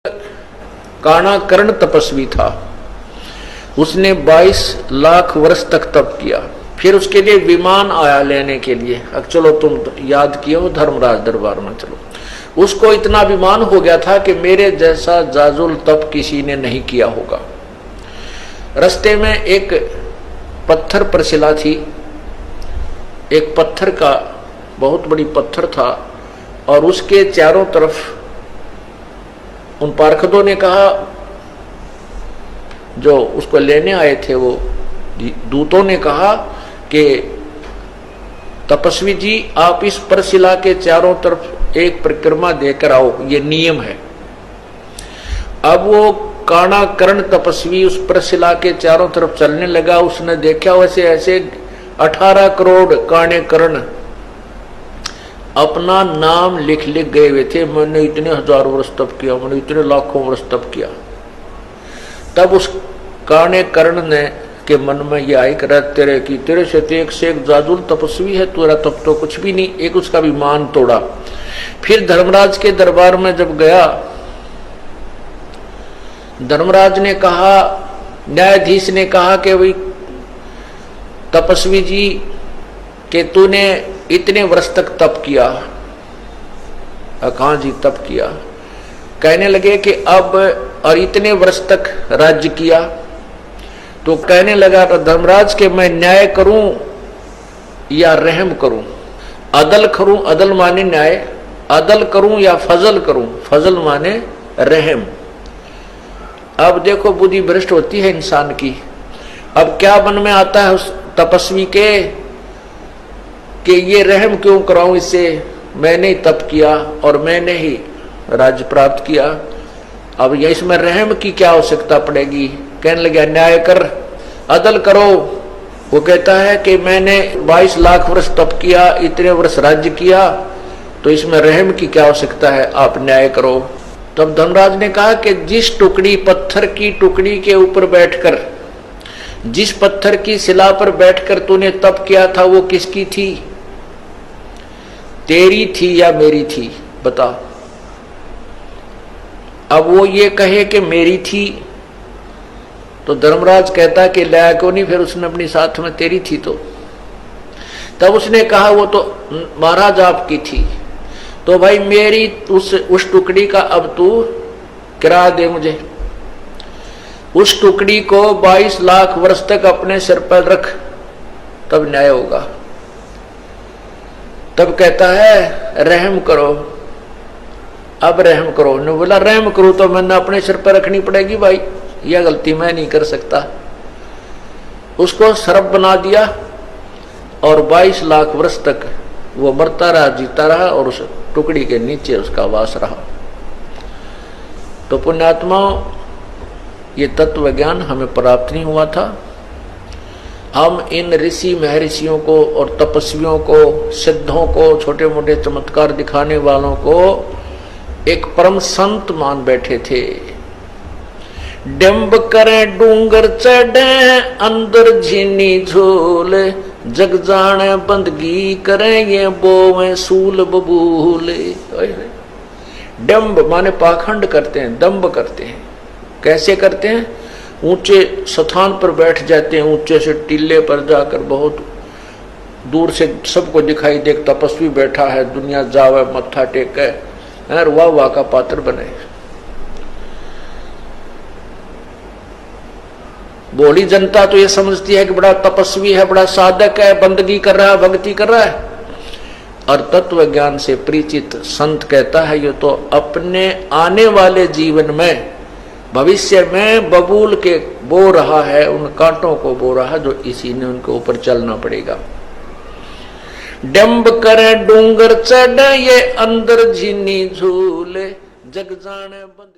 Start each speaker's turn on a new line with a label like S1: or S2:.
S1: काणा कर्ण तपस्वी था। उसने 22 लाख वर्ष तक तप किया। फिर उसके लिए विमान आया लेने के लिए। अब चलो तुम याद किए हो धर्मराज दरबार में, चलो। उसको इतना विमान हो गया था कि मेरे जैसा जाजुल तप किसी ने नहीं किया होगा। रास्ते में एक पत्थर पर शिला थी, एक पत्थर का बहुत बड़ी पत्थर था और उसके चारों तरफ उन पार्षदों ने कहा, जो उसको लेने आए थे वो दूतों ने कहा कि तपस्वी जी आप इस परशिला के चारों तरफ एक परिक्रमा देकर आओ, ये नियम है। अब वो काणा कर्ण तपस्वी उस परशिला के चारों तरफ चलने लगा। उसने देखा वैसे ऐसे 18 करोड़ काणे कर्ण अपना नाम लिख गए हुए थे। मैंने इतने हजारों वर्ष तप किया, मैंने इतने लाखों वर्ष तप किया। तब उस काणे कर्ण ने के मन में ये आई कर तेरे से एक जाजुल तपस्वी है, तेरा तप तो कुछ भी नहीं। एक उसका विमान तोड़ा। फिर धर्मराज के दरबार में जब गया, धर्मराज ने कहा, न्यायाधीश ने कहा कि भाई तपस्वी जी कि तूने इतने वर्ष तक तप किया। कहाँ जी तप किया? कहने लगे कि अब और इतने वर्ष तक राज्य किया। तो कहने लगा धर्मराज के मैं न्याय करूं या रहम करूं, अदल करूं, अदल माने न्याय, अदल करूं या फजल करूं, फजल माने रहम। अब देखो बुद्धि भ्रष्ट होती है इंसान की। अब क्या मन में आता है उस तपस्वी के कि ये रहम क्यों कराऊं इससे, मैंने ही तप किया और मैंने ही राज्य प्राप्त किया। अब ये इसमें रहम की क्या आवश्यकता पड़ेगी? कहने लगा न्याय कर, अदल करो। वो कहता है कि मैंने 22 लाख वर्ष तप किया, इतने वर्ष राज्य किया, तो इसमें रहम की क्या आवश्यकता है, आप न्याय करो। तब धर्मराज ने कहा कि जिस टुकड़ी पत्थर की टुकड़ी के ऊपर बैठकर, जिस पत्थर की शिला पर बैठकर तूने तप किया था वो किसकी थी, तेरी थी या मेरी थी, बता। अब वो ये कहे कि मेरी थी तो धर्मराज कहता कि लाया क्यों नहीं, फिर उसने अपनी साथ में तेरी थी तो। तब उसने कहा वो तो महाराज आपकी थी, तो भाई मेरी उस टुकड़ी का अब तू किराया दे मुझे। उस टुकड़ी को 22 लाख वर्ष तक अपने सिर पर रख, तब न्याय होगा। तब कहता है रहम करो, अब रहम करो। ने बोला रहम करूं तो मैंने अपने सिर पर रखनी पड़ेगी भाई, यह गलती मैं नहीं कर सकता। उसको सरब बना दिया और 22 लाख वर्ष तक वो मरता रहा, जीता रहा और उस टुकड़ी के नीचे उसका वास रहा। तो पुण्यात्माओं, ये तत्व ज्ञान हमें प्राप्त नहीं हुआ था। हम इन ऋषि महर्षियों को और तपस्वियों को, सिद्धों को, छोटे मोटे चमत्कार दिखाने वालों को एक परम संत मान बैठे थे। डिंब करें डूंगर चढ़े अंदर झीनी झोल, जग जाने बंदगी करें ये बोवे सूल बबूले। डिंब माने पाखंड करते हैं, दंभ करते हैं। कैसे करते हैं? ऊंचे स्थान पर बैठ जाते हैं, ऊंचे से टीले पर जाकर बहुत दूर से सबको दिखाई दे तपस्वी बैठा है, दुनिया जावे मत्था टेके और वाह वाह का पात्र बने। बोली जनता तो ये समझती है कि बड़ा तपस्वी है, बड़ा साधक है, बंदगी कर रहा है, भक्ति कर रहा है। और तत्व ज्ञान से परिचित संत कहता है ये तो अपने आने वाले जीवन में, भविष्य में बबूल के बो रहा है, उन कांटों को बो रहा है जो इसी ने उनके ऊपर चलना पड़ेगा। डंब करे डूंगर चढ़े ये अंदर झीनी झूले, जग जाने बंद